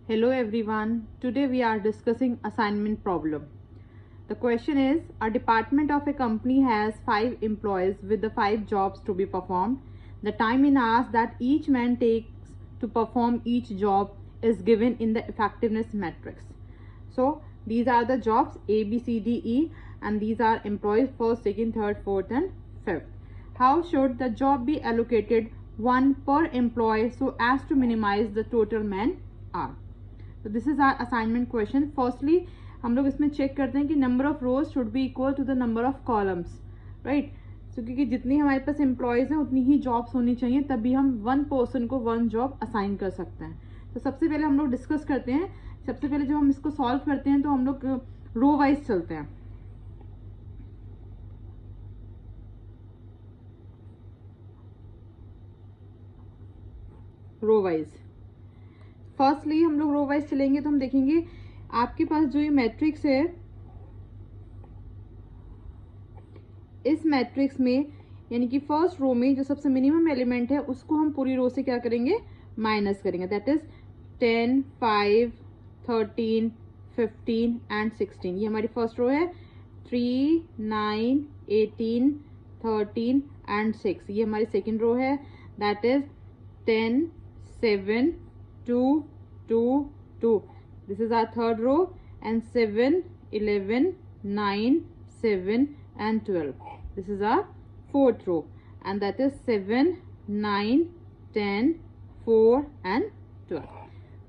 Hello everyone. Today we are discussing assignment problem. The question is, a department of a company has 5 employees with the 5 jobs to be performed. The time in hours that each man takes to perform each job is given in the effectiveness matrix. So these are the jobs A, B, C, D, E, and these are employees first, second, third, fourth and fifth. How should the job be allocated one per employee so as to minimize the total man hour? तो this is our assignment question. Firstly हम लोग इसमें check करते हैं कि number of rows should be equal to the number of columns, right. So क्योंकि जितनी हमारे पास एम्प्लॉयज हैं उतनी ही जॉब्स होनी चाहिए, तभी हम वन पर्सन को वन जॉब असाइन कर सकते हैं. तो सबसे पहले हम लोग डिस्कस करते हैं. सबसे पहले जब हम इसको सॉल्व करते हैं तो हम लोग रो वाइज चलते हैं. रो वाइज फर्स्टली हम लोग रो वाइज चलेंगे तो हम देखेंगे आपके पास जो ये मैट्रिक्स है, इस मैट्रिक्स में यानी कि फर्स्ट रो में जो सबसे मिनिमम एलिमेंट है उसको हम पूरी रो से क्या करेंगे, माइनस करेंगे. That is 10, 5, 13, 15 and 16. ये हमारी फर्स्ट रो है. 3, 9, 18, 13 एंड 6. ये हमारी सेकेंड रो है. That is 10, 7, 2, 2, 2. This is our third row. And 7, 11, 9, 7 and 12. This is our fourth row. And that is 7, 9, 10, 4 and 12.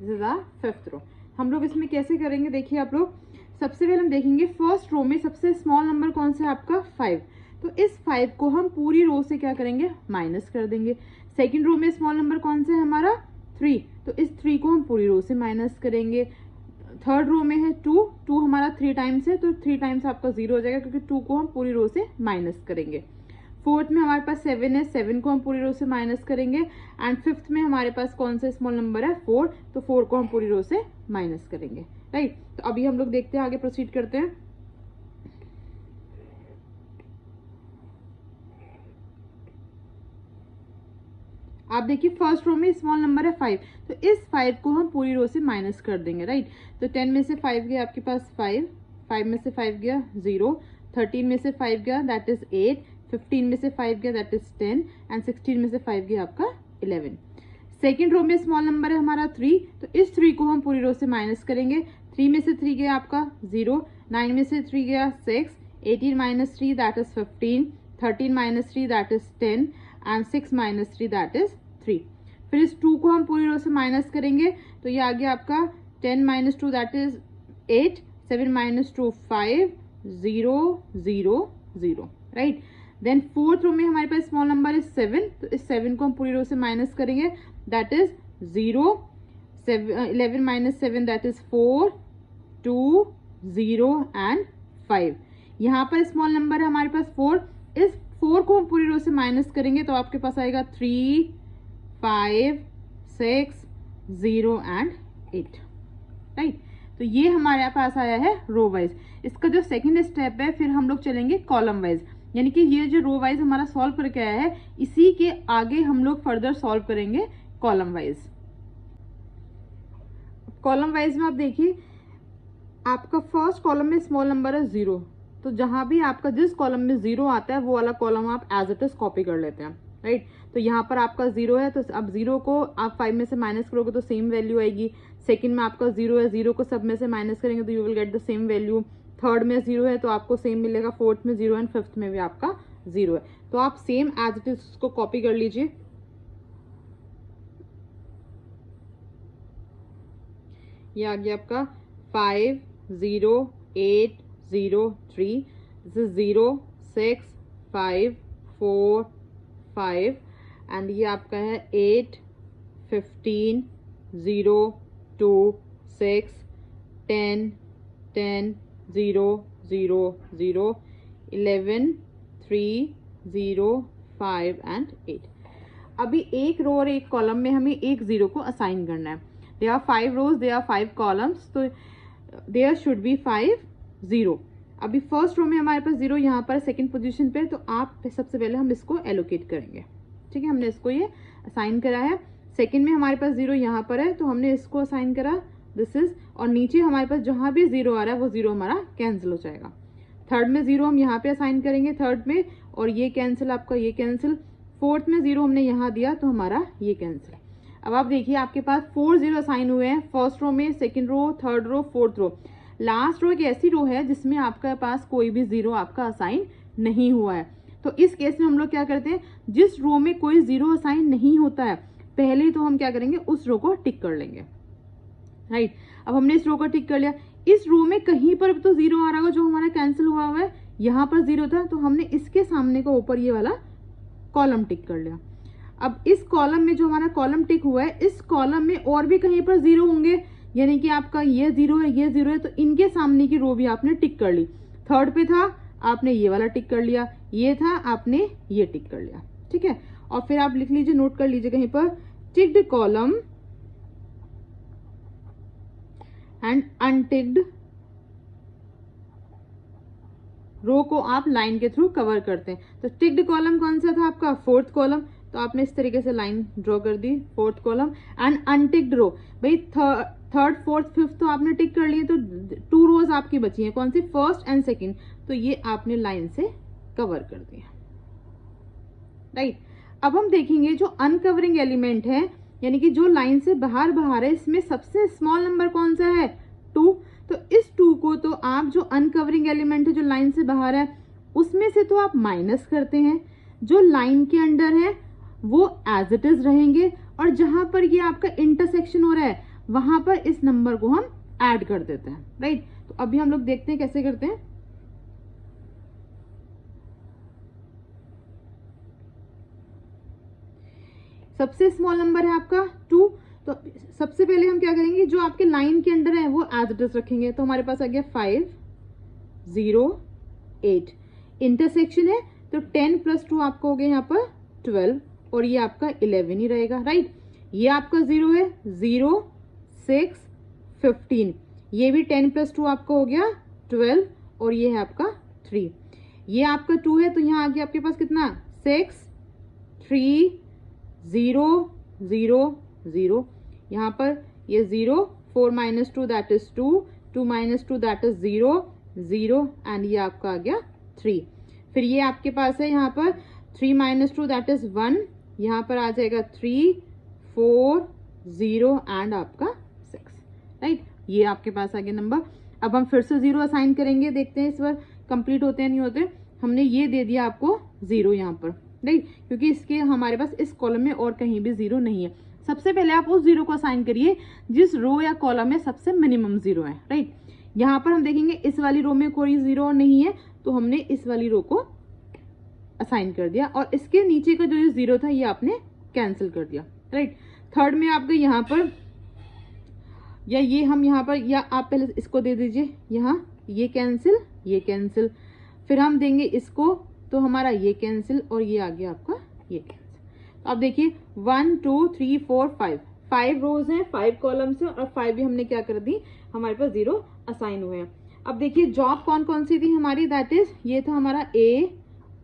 This is our fifth row. हम लोग इसमें कैसे करेंगे देखिए आप लोग. सबसे पहले हम देखेंगे फर्स्ट रो में सबसे स्मॉल नंबर कौन सा है आपका, 5. तो इस 5 को हम पूरी रो से क्या करेंगे, माइनस कर देंगे. सेकेंड रो में स्मॉल नंबर कौन सा है हमारा, 3. तो इस 3 को हम पूरी रो से माइनस करेंगे. थर्ड रो में है 2. 2 हमारा 3 टाइम्स है तो 3 टाइम्स आपका 0 हो जाएगा क्योंकि 2 को हम पूरी रो से माइनस करेंगे. फोर्थ में हमारे पास 7 है. 7 को हम पूरी रो से माइनस करेंगे. एंड फिफ्थ में हमारे पास कौन सा स्मॉल नंबर है, 4. तो 4 को हम पूरी रो से माइनस करेंगे, राइट. तो अभी हम लोग देखते हैं, आगे प्रोसीड करते हैं. आप देखिए फर्स्ट रो में स्मॉल नंबर है 5. तो इस 5 को हम पूरी रो से माइनस कर देंगे, राइट. तो 10 में से 5 गया आपके पास 5. 5 में से 5 गया 0. 13 में से 5 गया दैट इज 8. 15 में से 5 गया दैट इज 10. एंड 16 में से 5 गया आपका 11. सेकेंड रो में स्मॉल नंबर है हमारा 3. तो इस 3 को हम पूरी रो से माइनस करेंगे. 3 में से 3 गया आपका 0. 9 में से 3 गया 6. 18 minus 3 that is 15. 13 minus 3 that is 10. And 6 minus 3 that is 3. फिर इस 2 को हम पूरी रो से माइनस करेंगे तो ये आ गया आपका 10 minus 2 that is 8. 7 minus 2 5. 0 0 0, right. Then fourth row में हमारे पास स्मॉल नंबर इज 7. तो इस 7 को हम पूरी रो से माइनस करेंगे. That is 0. 11 minus 7 that is 4, 2, 0 and 5. यहाँ पर स्मॉल नंबर है हमारे पास 4. इस 4 को हम पूरी रो से माइनस करेंगे तो आपके पास आएगा 3, 5, 6, 0 एंड 8, राइट. तो ये हमारे पास आया है रो वाइज. इसका जो सेकंड स्टेप है फिर हम लोग चलेंगे कॉलम वाइज. यानी कि ये जो रो वाइज हमारा सॉल्व करके आया है इसी के आगे हम लोग फर्दर सॉल्व करेंगे कॉलम वाइज. कॉलम वाइज में आप देखिए आपका फर्स्ट कॉलम में स्मॉल नंबर है 0. तो जहां भी आपका जिस कॉलम में 0 आता है वो वाला कॉलम आप एज इट इज कॉपी कर लेते हैं, राइट. तो यहाँ पर आपका 0 है तो अब 0 को आप 5 में से माइनस करोगे तो सेम वैल्यू आएगी. सेकंड में आपका 0 है, 0 को सब में से माइनस करेंगे तो you will get the same value. Third में 0 है तो आपको सेम मिलेगा. फोर्थ में 0 एंड फिफ्थ में भी आपका 0 है. तो आप सेम एज इट इज उसको कॉपी कर लीजिए. ये आ गया आपका 5, 0, 8, 0, 3. This is 0, 6, 5, 4, 5. एंड ये आपका है 8, 15, 0, 2, 6, 10, 10, 0, 0, 0, 11, 3, 0, 5 एंड 8. अभी एक रो और एक कॉलम में हमें एक 0 को असाइन करना है. They are 5 rows, they are 5 columns, तो देयर शुड बी 5 0. अभी फर्स्ट रो में हमारे पास 0 यहाँ पर सेकंड पोजीशन पे, तो आप सबसे पहले हम इसको एलोकेट करेंगे. ठीक है, हमने इसको ये असाइन करा है. सेकंड में हमारे पास 0 यहाँ पर है तो हमने इसको असाइन करा दिस इज, और नीचे हमारे पास जहां भी 0 आ रहा है वो 0 हमारा कैंसिल हो जाएगा। थर्ड में 0 हम यहाँ पे असाइन करेंगे थर्ड में, और ये कैंसिल आपका, ये कैंसिल। फोर्थ में 0 हमने यहाँ दिया तो हमारा ये कैंसिल। अब आप देखिए आपके पास 4 0 असाइन हुए हैं फर्स्ट रो में, second row, third row, fourth row. Last row एक ऐसी रो है जिसमें आपके पास कोई भी 0 आपका असाइन नहीं हुआ है। तो इस केस में हम लोग क्या करते हैं, जिस रो में कोई 0 असाइन नहीं होता है पहले तो हम क्या करेंगे, उस रो को टिक कर लेंगे, राइट। अब हमने इस रो को टिक कर लिया, इस रो में कहीं पर तो 0 आ रहा होगा जो हमारा कैंसिल हुआ हुआ है, यहाँ पर 0 था तो हमने इसके सामने को ऊपर ये वाला कॉलम टिक कर लिया। अब इस कॉलम में जो हमारा कॉलम टिक हुआ है, इस कॉलम में और भी कहीं पर 0 होंगे, यानी कि आपका ये 0 है, ये 0 है, तो इनके सामने की रो भी आपने टिक कर ली। थर्ड पे था आपने ये वाला टिक कर लिया, ये था आपने ये टिक कर लिया, ठीक है। और फिर आप लिख लीजिए, नोट कर लीजिए कहीं पर, टिक्ड कॉलम एंड अनटिक्ड रो को आप लाइन के थ्रू कवर करते हैं। तो टिक्ड कॉलम कौन सा था आपका, फोर्थ कॉलम, तो आपने इस तरीके से लाइन ड्रॉ कर दी, फोर्थ कॉलम। एंड अनटिक्ड रो, भाई थर्ड फोर्थ फिफ्थ तो आपने टिक कर लिए, तो 2 रोज आपकी बची हैं, कौन सी, फर्स्ट एंड सेकंड, तो ये आपने लाइन से कवर कर दिया, राइट। अब हम देखेंगे जो अनकवरिंग एलिमेंट है, यानी कि जो लाइन से बाहर बाहर है, इसमें सबसे स्मॉल नंबर कौन सा है, 2। तो इस 2 को तो आप जो अनकवरिंग एलिमेंट है जो लाइन से बाहर है उसमें से तो आप माइनस करते हैं, जो लाइन के अंडर है वो एज इट इज रहेंगे, और जहां पर ये आपका इंटरसेक्शन हो रहा है वहां पर इस नंबर को हम ऐड कर देते हैं, राइट। तो अभी हम लोग देखते हैं कैसे करते हैं। सबसे स्मॉल नंबर है आपका 2, तो सबसे पहले हम क्या करेंगे, जो आपके लाइन के अंदर है वो एज इट इज रखेंगे। तो हमारे पास आ गया 5 0 8, इंटरसेक्शन है तो 10 + 2 आपका हो गया यहाँ पर 12, और ये आपका 11 ही रहेगा, राइट। ये आपका 0 है, 0 6 15, ये भी 10 + 2 आपका हो गया 12, और ये है आपका 3। ये आपका 2 है तो यहाँ आ गया आपके पास कितना, 6 3 0 0 0, यहाँ पर ये 0, 4 - 2 that is 2, 2 - 2 that is 0 0, and ये आपका आ गया 3। फिर ये आपके पास है यहाँ पर 3 - 2 दैट इज 1, यहाँ पर आ जाएगा 3 4 0 एंड आपका 6, राइट। ये आपके पास आ गया नंबर। अब हम फिर से 0 असाइन करेंगे, देखते हैं इस बार कंप्लीट होते हैं नहीं होते। हमने ये दे दिया आपको 0 यहाँ पर, राइट, क्योंकि इसके हमारे पास इस कॉलम में और कहीं भी 0 नहीं है। सबसे पहले आप उस 0 को असाइन करिए जिस रो या कॉलम में सबसे मिनिमम 0 है, राइट। यहाँ पर हम देखेंगे इस वाली रो में कोई 0 नहीं है, तो हमने इस वाली रो को असाइन कर दिया, और इसके नीचे का जो 0 था ये आपने कैंसिल कर दिया, राइट। थर्ड में आप गए यहाँ पर, या ये हम यहाँ पर, या आप पहले इसको दे दीजिए यहाँ, ये कैंसिल, ये कैंसिल, फिर हम देंगे इसको तो हमारा ये कैंसिल, और ये आ गया आपका ये कैंसिल। तो आप देखिए 1 2 3 4 5 रोज हैं, 5 कॉलम्स हैं, और 5 भी हमने क्या कर दी, हमारे पास 0 असाइन हुए हैं। अब देखिए जॉब कौन कौन सी थी हमारी, दैट इज ये था हमारा A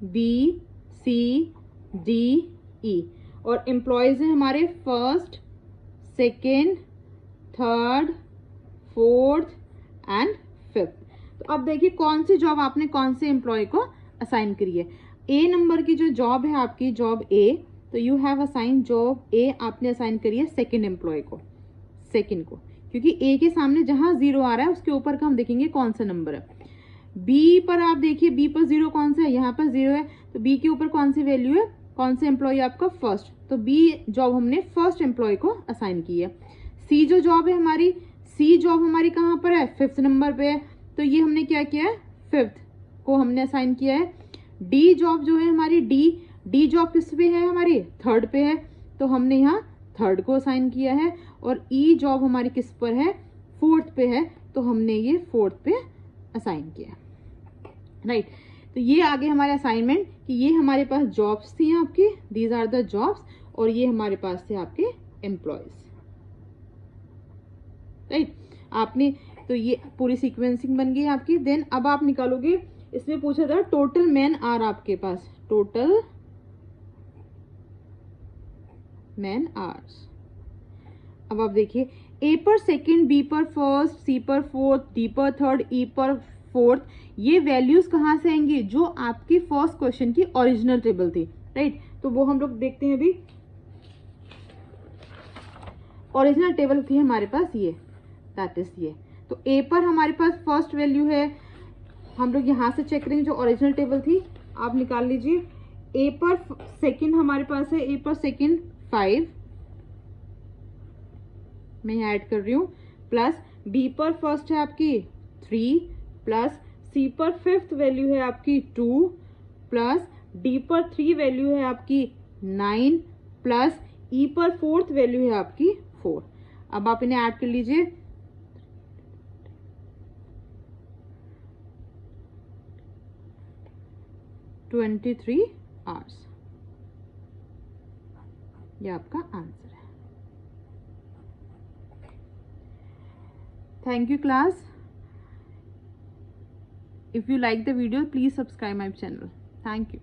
B C D E, और एम्प्लॉयज हैं हमारे first second third fourth and fifth. तो अब देखिए कौन सी जॉब आपने कौन से एम्प्लॉय को असाइन करी है। ए नंबर की जो जॉब है आपकी, जॉब ए, तो you have assign job A, आपने असाइन करी है सेकेंड एम्प्लॉय को, सेकेंड को, क्योंकि ए के सामने जहां 0 आ रहा है उसके ऊपर का हम देखेंगे कौन सा नंबर है। बी पर आप देखिए, बी पर 0 कौन सा है, यहाँ पर 0 है, तो बी के ऊपर कौन सी वैल्यू है, कौन सा एम्प्लॉय आपका, फर्स्ट, तो बी जॉब हमने फर्स्ट एम्प्लॉय को असाइन की है। सी जो जॉब है हमारी, सी जॉब हमारी कहाँ पर है, 5th नंबर पे है, तो ये हमने क्या किया है, 5th को हमने असाइन किया है। डी जॉब जो है हमारी, डी जॉब किस पे है हमारी, 3rd पे है, तो हमने यहाँ 3rd को असाइन किया है। और ई जॉब हमारी किस पर है, 4th पे है, तो हमने ये 4th पे असाइन किया है, राइट। तो ये आगे हमारे असाइनमेंट कि ये हमारे पास जॉब्स थी आपकी, दीज आर द जॉब्स, और ये हमारे पास थे आपके एम्प्लॉयज, राइट। आपने तो ये पूरी सीक्वेंसिंग बन गई आपकी। देन अब आप निकालोगे, इसमें पूछा था टोटल मैन आर आपके पास, टोटल मैन आवर्स। अब आप देखिए ए पर सेकंड, बी पर फर्स्ट, सी पर फोर्थ, डी पर थर्ड, ई पर फोर्थ, ये वैल्यूज कहाँ से आएंगी? जो आपकी फर्स्ट क्वेश्चन की ओरिजिनल टेबल थी, राइट। तो वो हम लोग देखते हैं अभी। ओरिजिनल टेबल थी हमारे पास ये, दैट इज ये। तो ए पर हमारे पास फर्स्ट वैल्यू है, हम लोग यहाँ से चेक करेंगे जो ओरिजिनल टेबल थी, आप निकाल लीजिए। ए पर सेकंड हमारे पास है, ए पर सेकंड 5, मैं यहाँ ऐड कर रही हूँ, प्लस बी पर फर्स्ट है आपकी 3, प्लस सी पर फिफ्थ वैल्यू है आपकी 2, प्लस डी पर 3 वैल्यू है आपकी 9, प्लस ई पर फोर्थ वैल्यू है आपकी 4। अब आप इन्हें ऐड कर लीजिए, $23 आवर्स, ये आपका आंसर है। Thank you class. If you like the video, please subscribe my channel. Thank you.